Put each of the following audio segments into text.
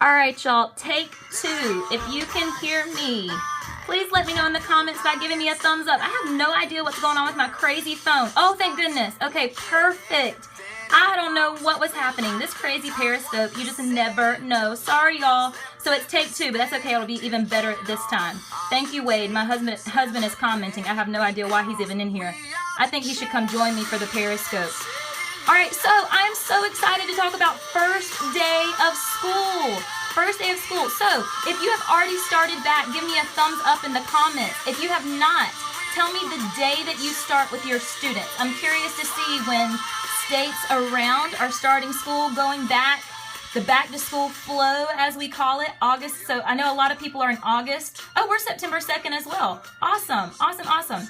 All right, y'all, take 2. If you can hear me, please let me know in the comments by giving me a thumbs up. I have no idea what's going on with my crazy phone. Oh, thank goodness. Okay, perfect. I don't know what was happening. This crazy periscope, you just never know. Sorry, y'all. So it's take 2, but that's okay. It'll be even better this time. Thank you, Wade. My husband is commenting. I have no idea why he's even in here. I think he should come join me for the periscope. All right, so I'm so excited to talk about first day of school. First day of school. So if you have already started back, give me a thumbs up in the comments. If you have not, tell me the day that you start with your students. I'm curious to see when states around are starting school, going back, the back to school flow, as we call it, August. So I know a lot of people are in August. Oh, we're September 2nd as well. Awesome, awesome, awesome.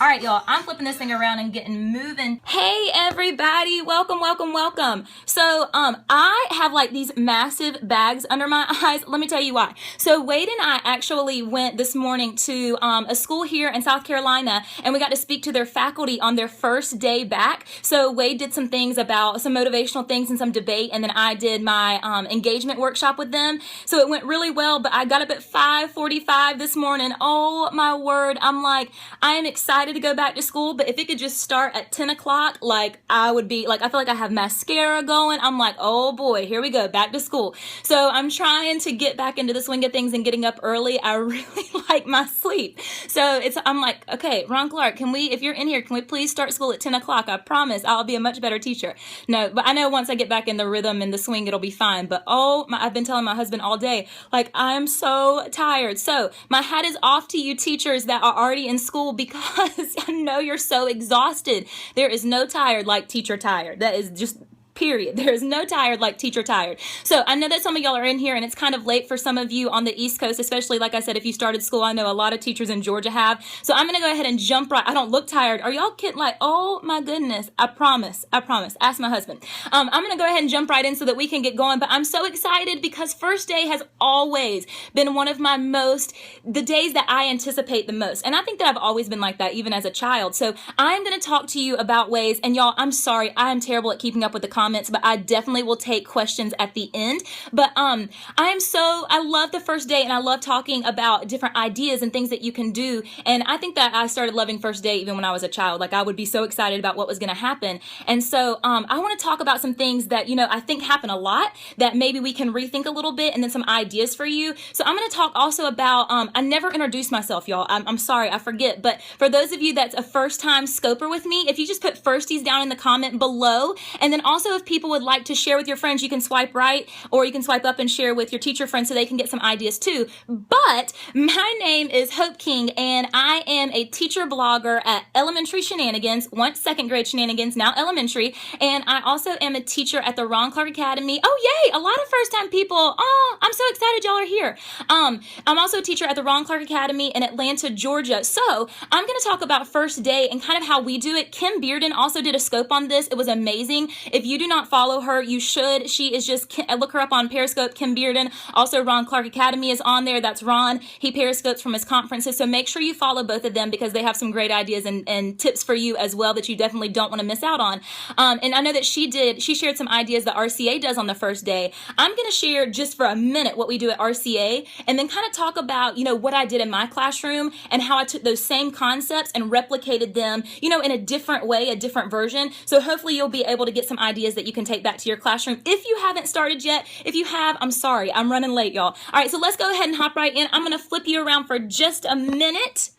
All right, y'all, I'm flipping this thing around and getting moving. Hey, everybody. Welcome, welcome, welcome. So I have like these massive bags under my eyes. Let me tell you why. So Wade and I actually went this morning to a school here in South Carolina, and we got to speak to their faculty on their first day back. So Wade did some things about some motivational things and some debate, and then I did my engagement workshop with them. So it went really well, but I got up at 5:45 this morning. Oh, my word. I'm like, I am excited to go back to school, but if it could just start at 10 o'clock, like I would be like, I feel like I have mascara going. I'm like, oh boy, here we go, back to school. So I'm trying to get back into the swing of things and getting up early. I really like my sleep. So I'm like, okay, Ron Clark, can we, if you're in here, can we please start school at 10 o'clock? I promise I'll be a much better teacher. No, but I know once I get back in the rhythm and the swing, it'll be fine. But I've been telling my husband all day, like, I'm so tired. So my hat is off to you teachers that are already in school, because I know you're so exhausted. There is no tired like teacher tired. That is just period. There is no tired like teacher tired. So I know that some of y'all are in here and it's kind of late for some of you on the East Coast, especially like I said, if you started school. I know a lot of teachers in Georgia have. So I'm going to go ahead and jump right. I don't look tired. Are y'all kidding? Like, oh my goodness. I promise. Ask my husband. I'm going to go ahead and jump right in so that we can get going. But I'm so excited because first day has always been one of the days that I anticipate the most. And I think that I've always been like that, even as a child. So I'm going to talk to you about ways, and y'all, I'm sorry, I am terrible at keeping up with the comments, but I definitely will take questions at the end. But I love the first day, and I love talking about different ideas and things that you can do. And I think that I started loving first day even when I was a child. Like, I would be so excited about what was going to happen. And so I want to talk about some things that, I think happen a lot that maybe we can rethink a little bit, and then some ideas for you. So I'm going to talk also about, I never introduced myself, y'all. I'm sorry, I forget. But for those of you that's a first time scoper with me, if you just put firsties down in the comment below, and then also if people would like to share with your friends, you can swipe right or you can swipe up and share with your teacher friends so they can get some ideas too. But my name is Hope King, and I am a teacher blogger at Elementary Shenanigans, once second grade Shenanigans, now elementary. And I also am a teacher at the Ron Clark Academy. Oh, yay, a lot of first time people. Oh, I'm so excited y'all are here. I'm also a teacher at the Ron Clark Academy in Atlanta, Georgia. So I'm going to talk about first day and kind of how we do it. Kim Bearden also did a scope on this. It was amazing. If you do not follow her, you should. She is just, look her up on Periscope, Kim Bearden. Also, Ron Clark Academy is on there. That's Ron. He periscopes from his conferences. So make sure you follow both of them because they have some great ideas and tips for you as well that you definitely don't want to miss out on. And I know that she shared some ideas that RCA does on the first day. I'm going to share just for a minute what we do at RCA and then kind of talk about, what I did in my classroom and how I took those same concepts and replicated them, in a different way, a different version. So hopefully you'll be able to get some ideas that you can take back to your classroom. If you haven't started yet, if you have, I'm sorry, I'm running late, y'all. All right, so let's go ahead and hop right in. I'm going to flip you around for just a minute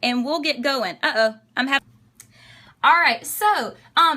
and we'll get going. All right, so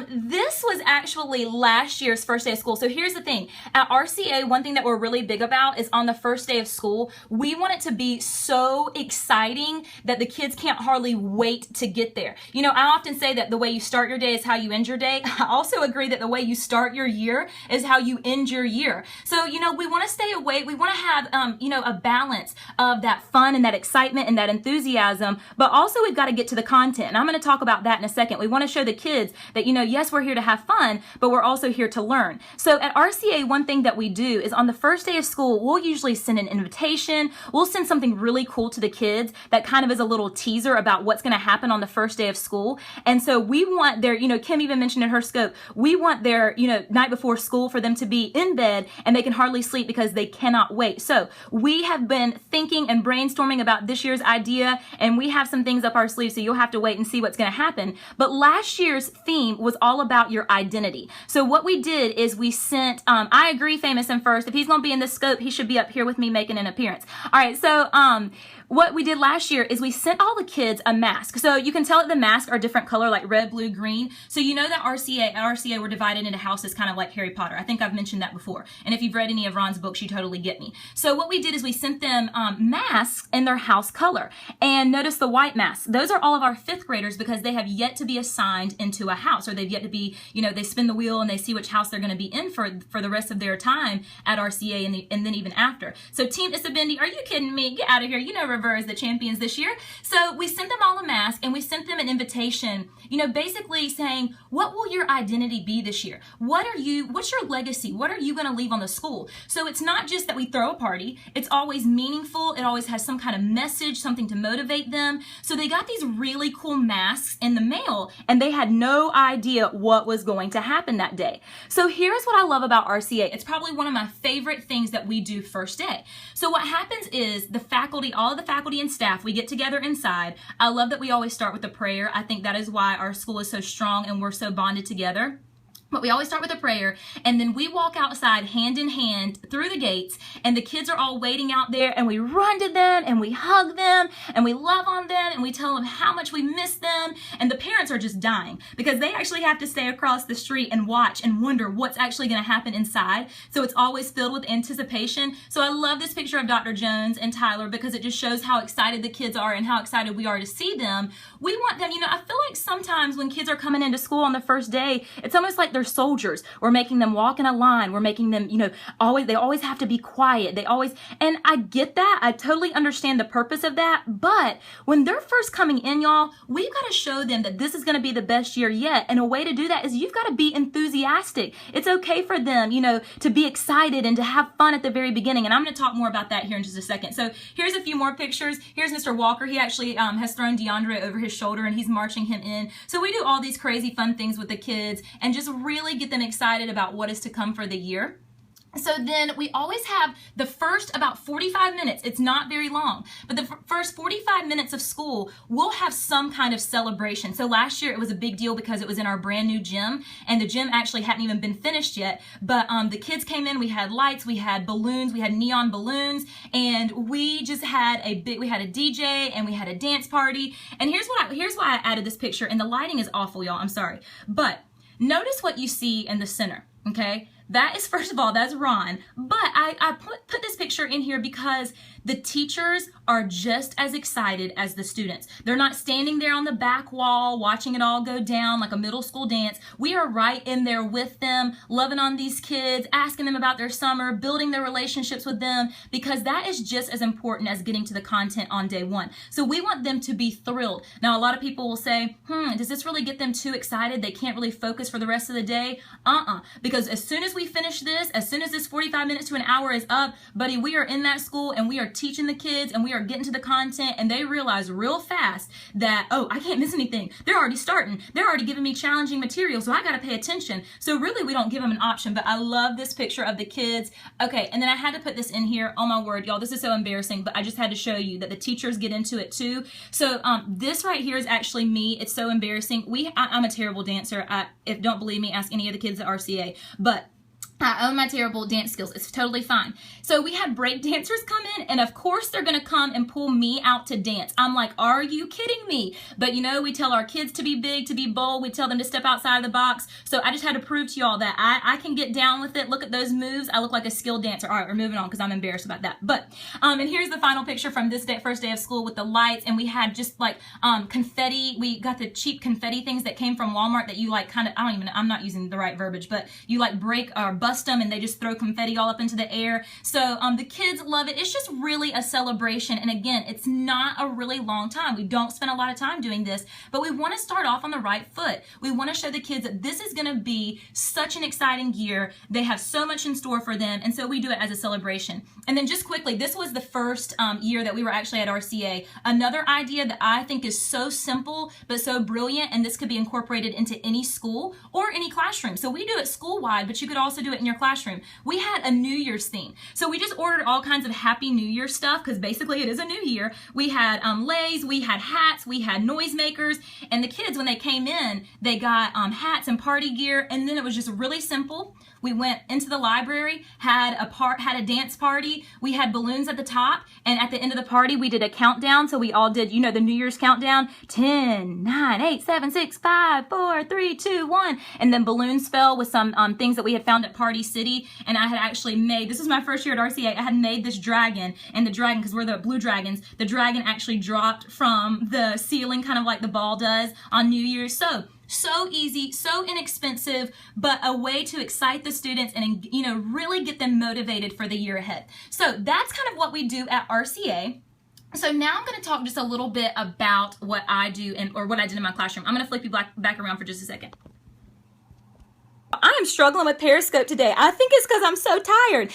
this was actually last year's first day of school. So here's the thing. At RCA, one thing that we're really big about is on the first day of school, we want it to be so exciting that the kids can't hardly wait to get there. I often say that the way you start your day is how you end your day. I also agree that the way you start your year is how you end your year. So, we want to stay awake. We want to have, a balance of that fun and that excitement and that enthusiasm, but also we've got to get to the content. And I'm going to talk about that in a second. We want to show the kids that, yes, we're here to have fun, but we're also here to learn. So at RCA, one thing that we do is on the first day of school, we'll usually send an invitation. We'll send something really cool to the kids that kind of is a little teaser about what's going to happen on the first day of school. And so we want their, Kim even mentioned in her scope, we want their, night before school for them to be in bed and they can hardly sleep because they cannot wait. So we have been thinking and brainstorming about this year's idea, and we have some things up our sleeves, so you'll have to wait and see what's going to happen. But last year's theme was all about your identity. So what we did is we sent, I agree, Famous and First, if he's going to be in the scope, he should be up here with me making an appearance. All right, so what we did last year is we sent all the kids a mask. So you can tell that the masks are different color, like red, blue, green. So you know that at RCA, we're divided into houses kind of like Harry Potter. I think I've mentioned that before. And if you've read any of Ron's books, you totally get me. So what we did is we sent them masks in their house color. And notice the white masks. Those are all of our 5th graders because they have yet to be assigned into a house, or they've yet to be, they spin the wheel and they see which house they're going to be in for the rest of their time at RCA and then even after. So Team Isabendi, are you kidding me? Get out of here. River is the champions this year. So we sent them all a mask and we sent them an invitation, basically saying, what will your identity be this year? What's your legacy? What are you going to leave on the school? So it's not just that we throw a party. It's always meaningful. It always has some kind of message, something to motivate them. So they got these really cool masks in the mail and they had no idea what was going to happen that day. So here's what I love about RCA. It's probably one of my favorite things that we do first day. So what happens is the faculty, all of the faculty and staff, we get together inside. I love that we always start with a prayer. I think that is why our school is so strong and we're so bonded together. But we always start with a prayer, and then we walk outside hand in hand through the gates, and the kids are all waiting out there, and we run to them, and we hug them, and we love on them, and we tell them how much we miss them, and the parents are just dying because they actually have to stay across the street and watch and wonder what's actually going to happen inside. So it's always filled with anticipation. So I love this picture of Dr. Jones and Tyler because it just shows how excited the kids are and how excited we are to see them. We want them, I feel like sometimes when kids are coming into school on the first day, it's almost like they're soldiers. We're making them walk in a line. We're making them, they always have to be quiet. And I get that. I totally understand the purpose of that. But when they're first coming in, y'all, we've got to show them that this is going to be the best year yet. And a way to do that is you've got to be enthusiastic. It's okay for them, to be excited and to have fun at the very beginning. And I'm going to talk more about that here in just a second. So here's a few more pictures. Here's Mr. Walker. He actually has thrown DeAndre over his shoulder and he's marching him in. So we do all these crazy fun things with the kids and just really get them excited about what is to come for the year. So then we always have the first about 45 minutes. It's not very long, but the first 45 minutes of school, we'll have some kind of celebration. So last year it was a big deal because it was in our brand new gym, and the gym actually hadn't even been finished yet. But the kids came in, we had lights, we had balloons, we had neon balloons, and we just had we had a DJ and we had a dance party. And here's why I added this picture, and the lighting is awful, y'all, I'm sorry. But notice what you see in the center, okay? That is, first of all, that's Ron. But I put this picture in here because the teachers are just as excited as the students. They're not standing there on the back wall watching it all go down like a middle school dance. We are right in there with them, loving on these kids, asking them about their summer, building their relationships with them, because that is just as important as getting to the content on day one. So we want them to be thrilled. Now, a lot of people will say, does this really get them too excited? They can't really focus for the rest of the day? Because as soon as we finish this, as soon as this 45 minutes to an hour is up, buddy, we are in that school and we are teaching the kids and we are getting to the content, and they realize real fast that, oh, I can't miss anything. They're already starting. They're already giving me challenging material, so I got to pay attention. So really, we don't give them an option, but I love this picture of the kids. Okay, and then I had to put this in here. Oh my word, y'all, this is so embarrassing, but I just had to show you that the teachers get into it too. So this right here is actually me. It's so embarrassing. I'm a terrible dancer. If don't believe me, ask any of the kids at RCA, but I own my terrible dance skills. It's totally fine. So we had break dancers come in, and of course they're going to come and pull me out to dance. I'm like, are you kidding me? But we tell our kids to be big, to be bold. We tell them to step outside of the box. So I just had to prove to y'all that I can get down with it. Look at those moves. I look like a skilled dancer. All right, we're moving on because I'm embarrassed about that. But, and here's the final picture from this first day of school with the lights, and we had just like confetti. We got the cheap confetti things that came from Walmart that you like kind of, I'm not using the right verbiage, but you like break or bust bust them and they just throw confetti all up into the air. So the kids love it. It's just really a celebration. And again, it's not a really long time. We don't spend a lot of time doing this, but we want to start off on the right foot. We want to show the kids that this is going to be such an exciting year. They have so much in store for them. And so we do it as a celebration. And then just quickly, this was the first year that we were actually at RCA. Another idea that I think is so simple, but so brilliant, and this could be incorporated into any school or any classroom. So we do it school-wide, but you could also do it in your classroom. We had a New Year's theme. So we just ordered all kinds of Happy New Year stuff, because basically it is a new year. We had leis, we had hats, we had noisemakers, and the kids, when they came in, they got hats and party gear, and then it was just really simple. We went into the library, had a dance party. We had balloons at the top, and at the end of the party, we did a countdown. So we all did, the New Year's countdown: 10, 9, 8, 7, 6, 5, 4, 3, 2, 1. And then balloons fell with some things that we had found at Party City. And I had actually made, this was my first year at RCA, I had made this dragon, and the dragon, because we're the blue dragons, the dragon actually dropped from the ceiling, kind of like the ball does on New Year's. So easy, so inexpensive, but a way to excite the students and, really get them motivated for the year ahead. So that's kind of what we do at RCA. So now I'm going to talk just a little bit about what I do or what I did in my classroom. I'm going to flip you back around for just a second. I am struggling with Periscope today. I think it's because I'm so tired.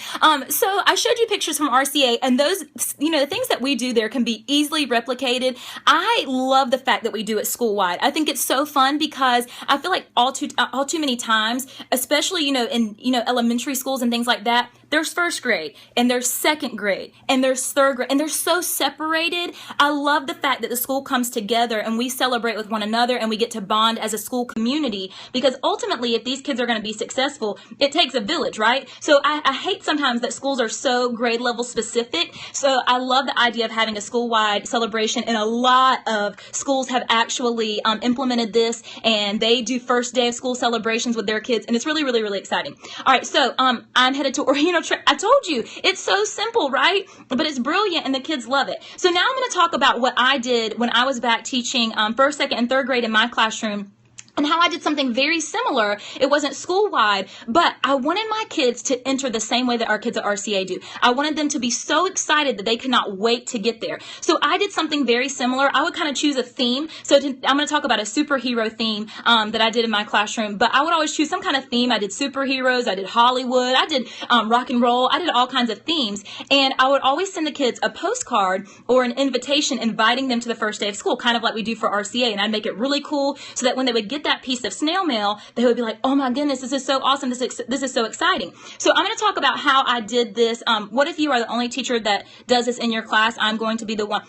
So I showed you pictures from RCA, and those, the things that we do there can be easily replicated. I love the fact that we do it school-wide. I think it's so fun because I feel like all too many times, especially, in, elementary schools and things like that, there's first grade and there's second grade and there's third grade, and they're so separated. I love the fact that the school comes together and we celebrate with one another and we get to bond as a school community, because ultimately, if these kids are going to be successful, it takes a village, right? So I hate sometimes that schools are so grade level specific. So I love the idea of having a school-wide celebration, and a lot of schools have actually implemented this, and they do first day of school celebrations with their kids, and it's really, really, really exciting. All right, so I'm headed to I told you, it's so simple, right? But it's brilliant, and the kids love it. So now I'm going to talk about what I did when I was back teaching first, second, and third grade in my classroom, and how I did something very similar. It wasn't school-wide, but I wanted my kids to enter the same way that our kids at RCA do. I wanted them to be so excited that they could not wait to get there. So I did something very similar. I would kind of choose a theme. So I'm going to talk about a superhero theme that I did in my classroom, but I would always choose some kind of theme. I did superheroes, I did Hollywood, I did rock and roll, I did all kinds of themes, and I would always send the kids a postcard or an invitation inviting them to the first day of school, kind of like we do for RCA, and I'd make it really cool so that when they would get that piece of snail mail, they would be like, oh my goodness, this is so awesome. This is so exciting. So I'm going to talk about how I did this. What if you are the only teacher that does this in your class? I'm going to be the one.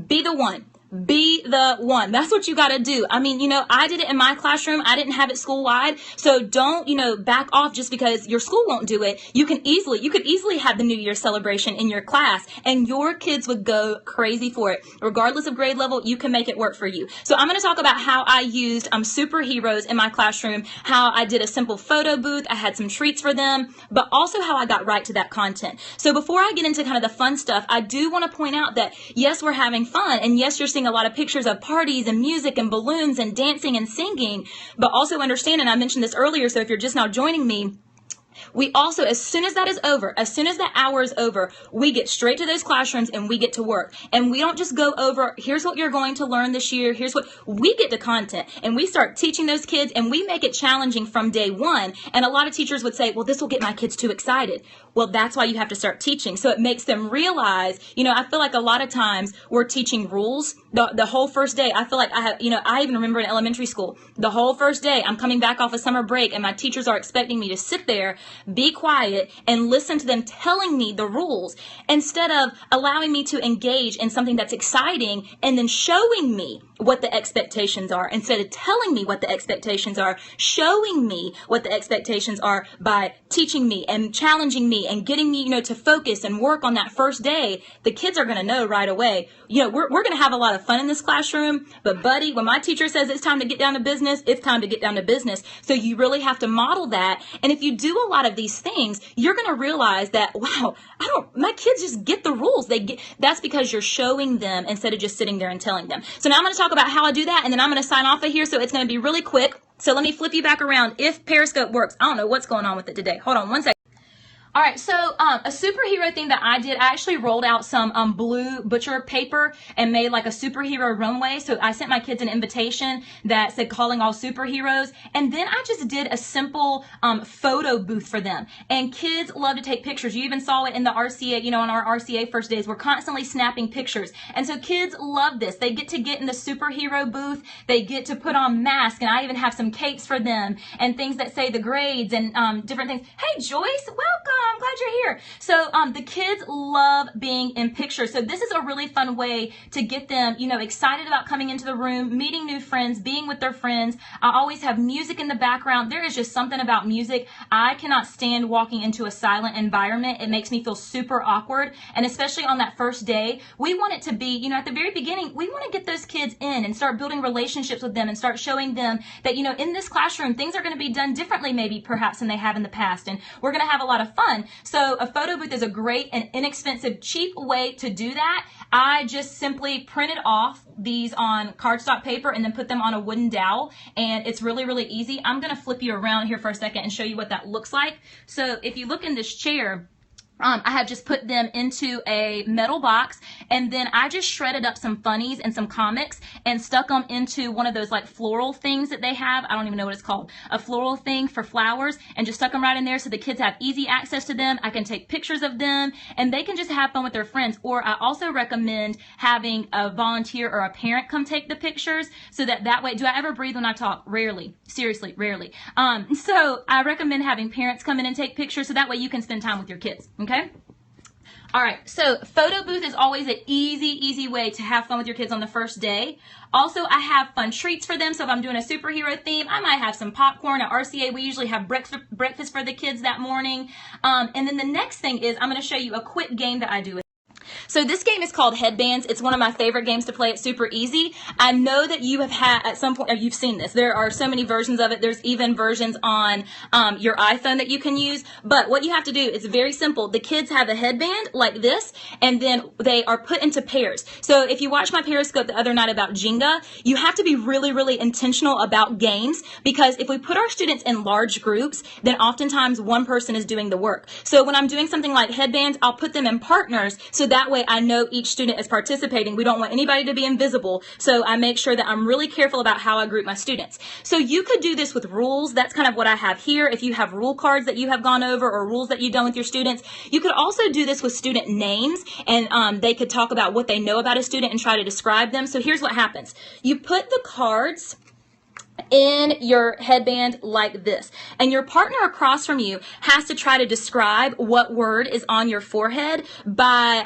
Be the one. Be the one. That's what you got to do. I mean, I did it in my classroom. I didn't have it school-wide. So don't, back off just because your school won't do it. You could easily have the New Year's celebration in your class, and your kids would go crazy for it. Regardless of grade level, you can make it work for you. So I'm going to talk about how I used superheroes in my classroom, how I did a simple photo booth. I had some treats for them, but also how I got right to that content. So before I get into kind of the fun stuff, I do want to point out that yes, we're having fun, and yes, you're seeing a lot of pictures of parties and music and balloons and dancing and singing, but also understand, and I mentioned this earlier, so if you're just now joining me, we also, as soon as that is over, as soon as that hour is over, we get straight to those classrooms and we get to work. And we don't just go over, here's what you're going to learn this year, here's what, we get to content. And we start teaching those kids, and we make it challenging from day one. And a lot of teachers would say, well, this will get my kids too excited. Well, that's why you have to start teaching. So it makes them realize, I feel like a lot of times we're teaching rules the whole first day. I feel like I even remember in elementary school, the whole first day, I'm coming back off a summer break, and my teachers are expecting me to sit there, be quiet, and listen to them telling me the rules, instead of allowing me to engage in something that's exciting and then showing me what the expectations are. Instead of telling me what the expectations are, showing me what the expectations are by teaching me and challenging me and getting me, to focus and work on that first day. The kids are going to know right away, we're going to have a lot of fun in this classroom, but buddy, when my teacher says it's time to get down to business, it's time to get down to business. So you really have to model that. And if you do a lot of these things, you're going to realize that, wow, my kids just get the rules. That's because you're showing them instead of just sitting there and telling them. So now I'm going to talk about how I do that, and then I'm going to sign off of here. So it's going to be really quick. So let me flip you back around. If Periscope works, I don't know what's going on with it today. Hold on one second. All right, so a superhero thing that I did, I actually rolled out some blue butcher paper and made like a superhero runway. So I sent my kids an invitation that said calling all superheroes. And then I just did a simple photo booth for them. And kids love to take pictures. You even saw it in the RCA, you know, on our RCA first days. We're constantly snapping pictures. And so kids love this. They get to get in the superhero booth. They get to put on masks. And I even have some capes for them and things that say the grades and different things. Hey, Joyce, welcome. I'm glad you're here. So the kids love being in pictures. So this is a really fun way to get them, you know, excited about coming into the room, meeting new friends, being with their friends. I always have music in the background. There is just something about music. I cannot stand walking into a silent environment. It makes me feel super awkward. And especially on that first day, we want it to be, you know, at the very beginning, we want to get those kids in and start building relationships with them and start showing them that, you know, in this classroom, things are going to be done differently maybe perhaps than they have in the past. And we're going to have a lot of fun. So a photo booth is a great and inexpensive, cheap way to do that. I just simply printed off these on cardstock paper and then put them on a wooden dowel, and it's really, really easy. I'm going to flip you around here for a second and show you what that looks like. So if you look in this chair, I have just put them into a metal box, and then I just shredded up some funnies and some comics and stuck them into one of those like floral things that they have. I don't even know what it's called. A floral thing for flowers, and just stuck them right in there so the kids have easy access to them. I can take pictures of them and they can just have fun with their friends. Or I also recommend having a volunteer or a parent come take the pictures so that way, do I ever breathe when I talk? Rarely. Seriously, rarely. So I recommend having parents come in and take pictures so that way you can spend time with your kids. Okay? All right, so photo booth is always an easy way to have fun with your kids on the first day. Also, I have fun treats for them. So if I'm doing a superhero theme, I might have some popcorn. At RCA, we usually have breakfast for the kids that morning. And then the next thing is I'm going to show you a quick game that I do with. So this game is called Headbands. It's one of my favorite games to play. It's super easy. I know that you have had at some point, or you've seen this. There are so many versions of it. There's even versions on your iPhone that you can use. But what you have to do is very simple. The kids have a headband like this, and then they are put into pairs. So if you watch my Periscope the other night about Jenga, you have to be really intentional about games, because if we put our students in large groups, then oftentimes one person is doing the work. So when I'm doing something like headbands, I'll put them in partners so that way I know each student is participating. We don't want anybody to be invisible, so I make sure that I'm really careful about how I group my students. So you could do this with rules. That's kind of what I have here. If you have rule cards that you have gone over or rules that you've done with your students, you could also do this with student names, and they could talk about what they know about a student and try to describe them. So here's what happens. You put the cards in your headband like this, and your partner across from you has to try to describe what word is on your forehead by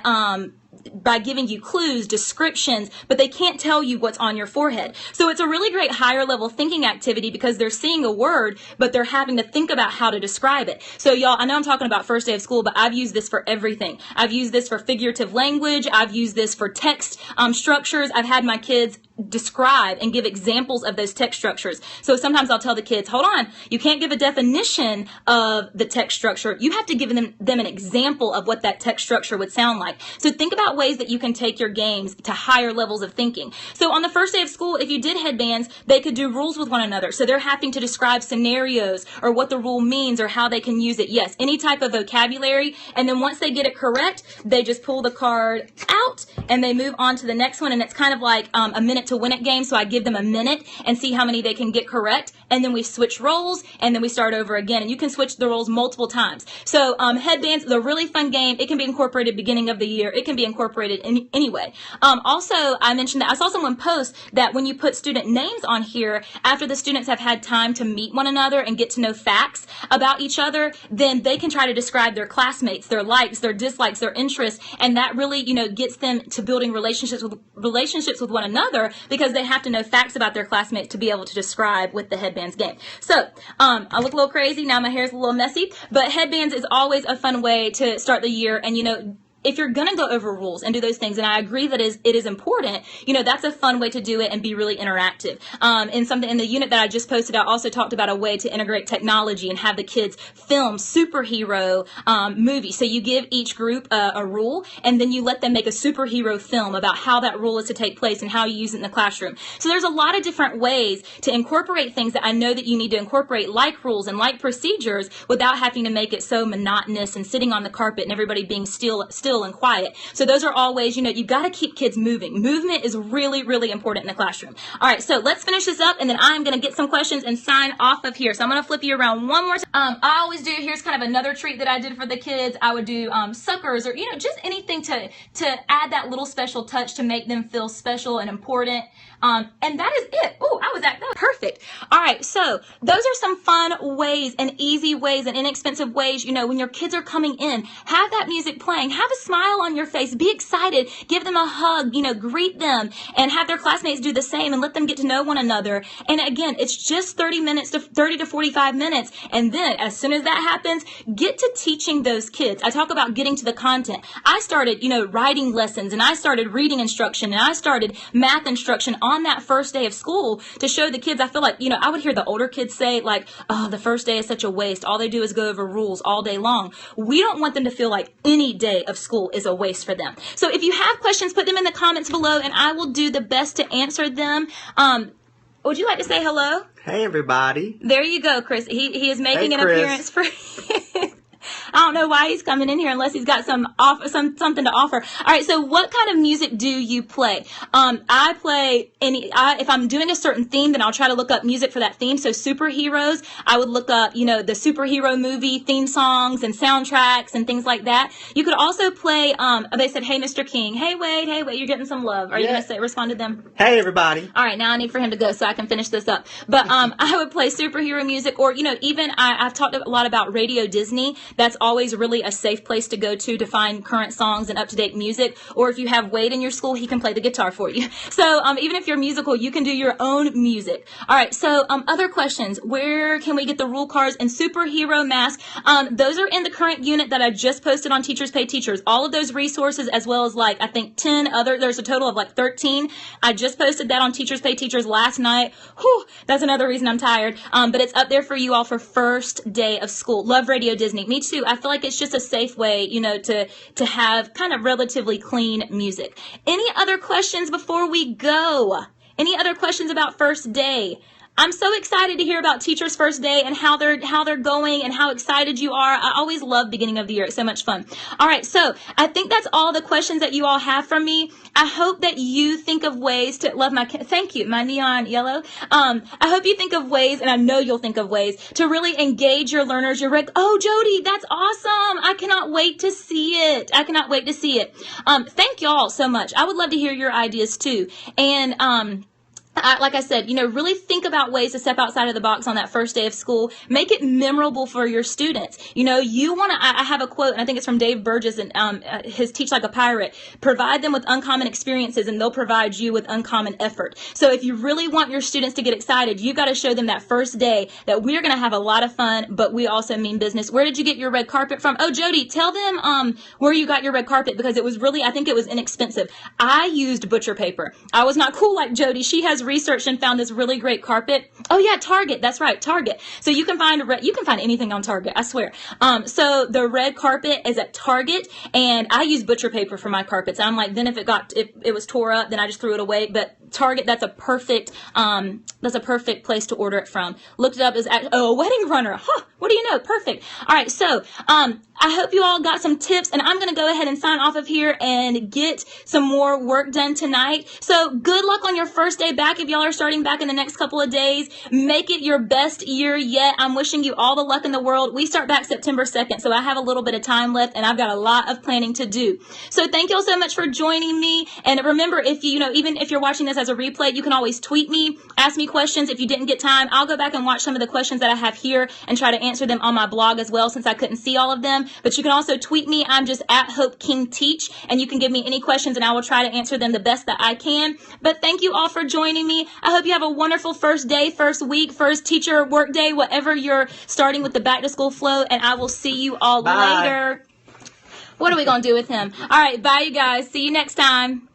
giving you clues, descriptions, but they can't tell you what's on your forehead. So it's a really great higher level thinking activity, because they're seeing a word, but they're having to think about how to describe it. So y'all, I know I'm talking about first day of school, but I've used this for everything. I've used this for figurative language. I've used this for text structures. I've had my kids describe and give examples of those text structures. So sometimes I'll tell the kids, hold on, you can't give a definition of the text structure. You have to give them an example of what that text structure would sound like. So think about ways that you can take your games to higher levels of thinking. So on the first day of school, if you did headbands, they could do rules with one another. So they're having to describe scenarios or what the rule means or how they can use it. Yes, any type of vocabulary. And then once they get it correct, they just pull the card out and they move on to the next one. And it's kind of like a minute to win it game. So I give them a minute and see how many they can get correct. And then we switch roles and then we start over again. And you can switch the roles multiple times. So headbands is a really fun game. It can be incorporated beginning of the year. It can be incorporated anyway. Also, I mentioned that I saw someone post that when you put student names on here, after the students have had time to meet one another and get to know facts about each other, then they can try to describe their classmates, their likes, their dislikes, their interests, and that really, gets them to building relationships with one another, because they have to know facts about their classmates to be able to describe with the headbands game. So I look a little crazy now. My hair's a little messy, but headbands is always a fun way to start the year. And if you're going to go over rules and do those things, and I agree that it is important, that's a fun way to do it and be really interactive. In the unit that I just posted, I also talked about a way to integrate technology and have the kids film superhero movies. So you give each group a rule, and then you let them make a superhero film about how that rule is to take place and how you use it in the classroom. So there's a lot of different ways to incorporate things that I know that you need to incorporate, like rules and like procedures, without having to make it so monotonous and sitting on the carpet and everybody being still and quiet. So those are all ways, you've got to keep kids moving. Movement is really, really important in the classroom. All right, so let's finish this up, and then I'm going to get some questions and sign off of here. So I'm going to flip you around one more time. I always do, here's kind of another treat that I did for the kids. I would do suckers, or, just anything to add that little special touch to make them feel special and important. And that is it. Oh, that was perfect. All right, so those are some fun ways and easy ways and inexpensive ways, when your kids are coming in, have that music playing, have a smile on your face, be excited, give them a hug, greet them, and have their classmates do the same and let them get to know one another. And again, it's just 30 to 45 minutes. And then as soon as that happens, get to teaching those kids. I talk about getting to the content. I started, writing lessons, and I started reading instruction, and I started math instruction on that first day of school to show the kids. I feel like, I would hear the older kids say, like, oh, the first day is such a waste. All they do is go over rules all day long. We don't want them to feel like any day of school is a waste for them. So if you have questions, put them in the comments below, and I will do the best to answer them. Would you like to say hello? Hey, everybody. There you go, Chris. He is making an appearance for I don't know why he's coming in here unless he's got something to offer. All right, so what kind of music do you play? I play if I'm doing a certain theme, then I'll try to look up music for that theme. So superheroes, I would look up, the superhero movie theme songs and soundtracks and things like that. You could also play, they said, hey, Mr. King. Hey, Wade, you're getting some love. Are you going to respond to them? Hey, everybody. All right, now I need for him to go so I can finish this up. But I would play superhero music, or, even I've talked a lot about Radio Disney. That's always really a safe place to go to find current songs and up-to-date music. Or if you have Wade in your school, he can play the guitar for you. So even if you're musical, you can do your own music. All right, so other questions. Where can we get the rule cards and superhero mask? Those are in the current unit that I just posted on Teachers Pay Teachers. All of those resources, as well as I think 10 other, there's a total of 13. I just posted that on Teachers Pay Teachers last night. Whew, that's another reason I'm tired. But it's up there for you all for first day of school. Love Radio Disney. Me too. I feel like it's just a safe way, to have kind of relatively clean music. Any other questions before we go? Any other questions about first day? I'm so excited to hear about teachers' first day and how they're going and how excited you are. I always love beginning of the year. It's so much fun. All right, so I think that's all the questions that you all have from me. I hope that you think of ways to love thank you, my neon yellow. I hope you think of ways, and I know you'll think of ways, to really engage your learners. Oh, Jody, that's awesome. I cannot wait to see it. Thank y'all so much. I would love to hear your ideas too. And, like I said, really think about ways to step outside of the box on that first day of school. Make it memorable for your students. You want to, I have a quote, and I think it's from Dave Burgess, and his Teach Like a Pirate. Provide them with uncommon experiences, and they'll provide you with uncommon effort. So if you really want your students to get excited, you've got to show them that first day that we're going to have a lot of fun, but we also mean business. Where did you get your red carpet from? Oh, Jody, tell them where you got your red carpet, because it was really, I think it was inexpensive. I used butcher paper. I was not cool like Jody. She has researched and found this really great carpet. Oh yeah, Target. That's right, Target. So you can find anything on Target, I swear. So the red carpet is at Target, and I use butcher paper for my carpets. I'm like, then if it was tore up, then I just threw it away. But Target, that's a perfect place to order it from. Looked it up as a wedding runner. Huh, what do you know? Perfect. All right, so I hope you all got some tips, and I'm going to go ahead and sign off of here and get some more work done tonight. So good luck on your first day back. If y'all are starting back in the next couple of days, make it your best year yet. I'm wishing you all the luck in the world. We start back September 2nd, so I have a little bit of time left, and I've got a lot of planning to do. So thank you all so much for joining me. And remember, if even if you're watching this as a replay, you can always tweet me, ask me questions. If you didn't get time, I'll go back and watch some of the questions that I have here and try to answer them on my blog as well, since I couldn't see all of them. But you can also tweet me. I'm just at Hope King Teach, and you can give me any questions, and I will try to answer them the best that I can. But thank you all for joining me. I hope you have a wonderful first day, first week, first teacher work day, whatever you're starting with the back to school flow, and I will see you all later. What are we going to do with him? All right, bye, you guys. See you next time.